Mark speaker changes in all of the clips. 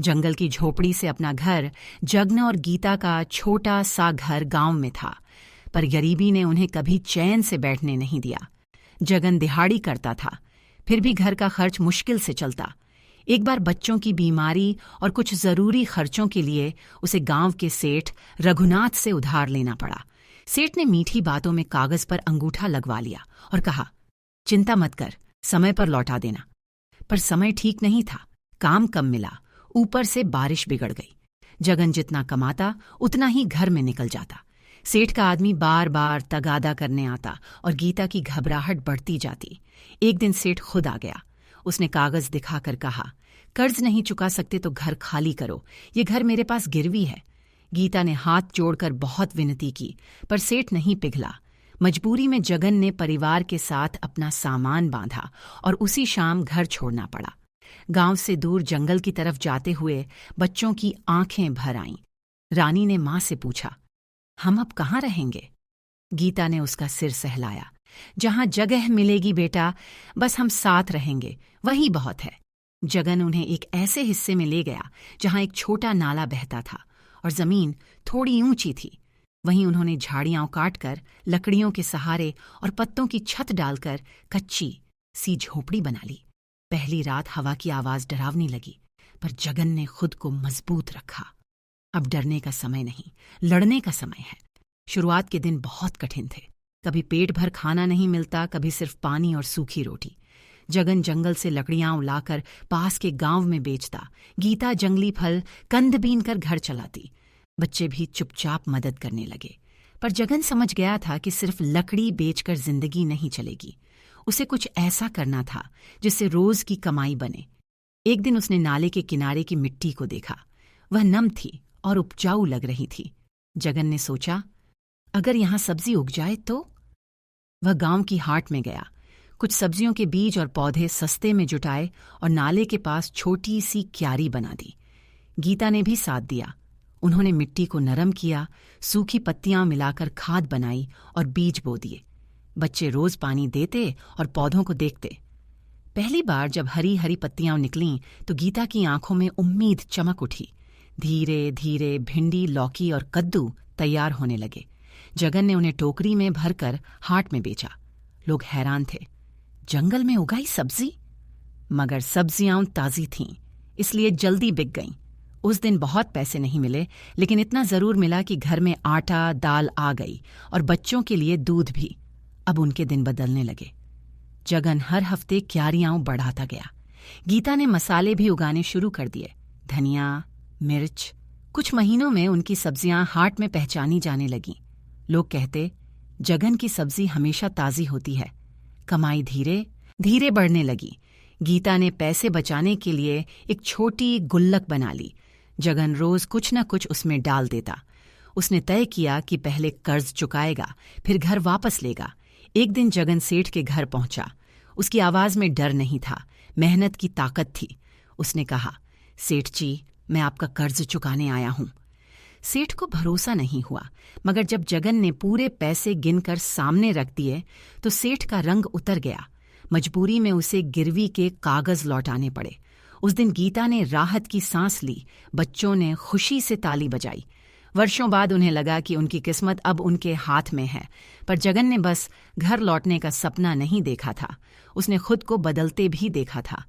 Speaker 1: जंगल की झोपड़ी से अपना घर जगन और गीता का छोटा सा घर गांव में था, पर गरीबी ने उन्हें कभी चैन से बैठने नहीं दिया। जगन दिहाड़ी करता था, फिर भी घर का खर्च मुश्किल से चलता। एक बार बच्चों की बीमारी और कुछ जरूरी खर्चों के लिए उसे गांव के सेठ रघुनाथ से उधार लेना पड़ा। सेठ ने मीठी बातों में कागज पर अंगूठा लगवा लिया और कहा, चिंता मत कर, समय पर लौटा देना। पर समय ठीक नहीं था, काम कम मिला, ऊपर से बारिश बिगड़ गई। जगन जितना कमाता उतना ही घर में निकल जाता। सेठ का आदमी बार बार तगादा करने आता और गीता की घबराहट बढ़ती जाती। एक दिन सेठ खुद आ गया। उसने कागज दिखाकर कहा, कर्ज नहीं चुका सकते तो घर खाली करो, ये घर मेरे पास गिरवी है। गीता ने हाथ जोड़कर बहुत विनती की, पर सेठ नहीं पिघला। मजबूरी में जगन ने परिवार के साथ अपना सामान बांधा और उसी शाम घर छोड़ना पड़ा। गांव से दूर जंगल की तरफ जाते हुए बच्चों की आंखें भर आईं। रानी ने मां से पूछा, हम अब कहाँ रहेंगे? गीता ने उसका सिर सहलाया, जहां जगह मिलेगी बेटा, बस हम साथ रहेंगे, वही बहुत है। जगन उन्हें एक ऐसे हिस्से में ले गया जहां एक छोटा नाला बहता था और जमीन थोड़ी ऊंची थी। वहीं उन्होंने झाड़ियां काटकर लकड़ियों के सहारे और पत्तों की छत डालकर कच्ची सी झोपड़ी बना ली। पहली रात हवा की आवाज डरावनी लगी, पर जगन ने खुद को मजबूत रखा। अब डरने का समय नहीं, लड़ने का समय है। शुरुआत के दिन बहुत कठिन थे। कभी पेट भर खाना नहीं मिलता, कभी सिर्फ पानी और सूखी रोटी। जगन जंगल से लकड़ियां उलाकर पास के गांव में बेचता। गीता जंगली फल कंद बीन कर घर चलाती। बच्चे भी चुपचाप मदद करने लगे। पर जगन समझ गया था कि सिर्फ लकड़ी बेचकर जिंदगी नहीं चलेगी। उसे कुछ ऐसा करना था जिससे रोज की कमाई बने। एक दिन उसने नाले के किनारे की मिट्टी को देखा। वह नम थी और उपजाऊ लग रही थी। जगन ने सोचा, अगर यहां सब्जी उग जाए तो? वह गांव की हाट में गया, कुछ सब्जियों के बीज और पौधे सस्ते में जुटाए और नाले के पास छोटी सी क्यारी बना दी। गीता ने भी साथ दिया। उन्होंने मिट्टी को नरम किया, सूखी पत्तियां मिलाकर खाद बनाई और बीज बो दिए। बच्चे रोज पानी देते और पौधों को देखते। पहली बार जब हरी हरी पत्तियां निकलीं तो गीता की आंखों में उम्मीद चमक उठी। धीरे धीरे भिंडी, लौकी और कद्दू तैयार होने लगे। जगन ने उन्हें टोकरी में भरकर हाट में बेचा। लोग हैरान थे, जंगल में उगाई सब्जी? मगर सब्जियां ताजी थीं, इसलिए जल्दी बिक गईं। उस दिन बहुत पैसे नहीं मिले, लेकिन इतना जरूर मिला कि घर में आटा दाल आ गई और बच्चों के लिए दूध भी। अब उनके दिन बदलने लगे। जगन हर हफ्ते क्यारियां बढ़ाता गया। गीता ने मसाले भी उगाने शुरू कर दिए, धनिया, मिर्च। कुछ महीनों में उनकी सब्जियां हाट में पहचानी जाने लगीं। लोग कहते, जगन की सब्जी हमेशा ताजी होती है। कमाई धीरे धीरे बढ़ने लगी। गीता ने पैसे बचाने के लिए एक छोटी गुल्लक बना ली। जगन रोज कुछ न कुछ उसमें डाल देता। उसने तय किया कि पहले कर्ज चुकाएगा, फिर घर वापस लेगा। एक दिन जगन सेठ के घर पहुंचा। उसकी आवाज में डर नहीं था, मेहनत की ताकत थी। उसने कहा, सेठ जी, मैं आपका कर्ज चुकाने आया हूं। सेठ को भरोसा नहीं हुआ, मगर जब जगन ने पूरे पैसे गिनकर सामने रख दिए तो सेठ का रंग उतर गया। मजबूरी में उसे गिरवी के कागज लौटाने पड़े। उस दिन गीता ने राहत की सांस ली। बच्चों ने खुशी से ताली बजाई। वर्षों बाद उन्हें लगा कि उनकी किस्मत अब उनके हाथ में है। पर जगन ने बस घर लौटने का सपना नहीं देखा था, उसने खुद को बदलते भी देखा था।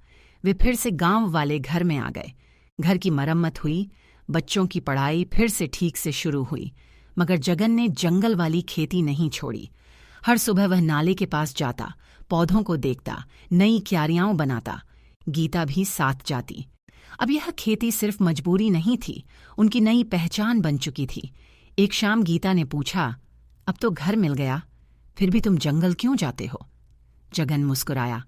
Speaker 1: वे फिर से गांव वाले घर में आ गए। घर की मरम्मत हुई, बच्चों की पढ़ाई फिर से ठीक से शुरू हुई। मगर जगन ने जंगल वाली खेती नहीं छोड़ी। हर सुबह वह नाले के पास जाता, पौधों को देखता, नई क्यारियां बनाता। गीता भी साथ जाती। अब यह खेती सिर्फ मजबूरी नहीं थी, उनकी नई पहचान बन चुकी थी। एक शाम गीता ने पूछा, अब तो घर मिल गया, फिर भी तुम जंगल क्यों जाते हो? जगन मुस्कुराया,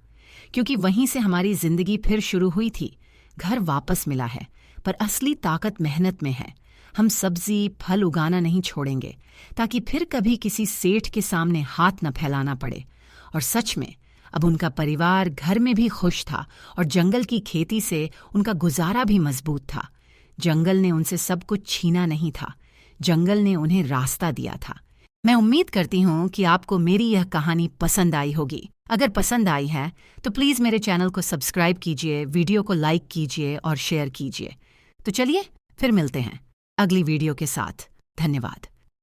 Speaker 1: क्योंकि वहीं से हमारी जिंदगी फिर शुरू हुई थी। घर वापस मिला है, पर असली ताकत मेहनत में है। हम सब्जी फल उगाना नहीं छोड़ेंगे, ताकि फिर कभी किसी सेठ के सामने हाथ न फैलाना पड़े। और सच में अब उनका परिवार घर में भी खुश था और जंगल की खेती से उनका गुजारा भी मजबूत था। जंगल ने उनसे सब कुछ छीना नहीं था, जंगल ने उन्हें रास्ता दिया था। मैं उम्मीद करती हूँ कि आपको मेरी यह कहानी पसंद आई होगी। अगर पसंद आई है तो प्लीज़ मेरे चैनल को सब्सक्राइब कीजिए, वीडियो को लाइक कीजिए और शेयर कीजिए। तो चलिए फिर मिलते हैं अगली वीडियो के साथ। धन्यवाद।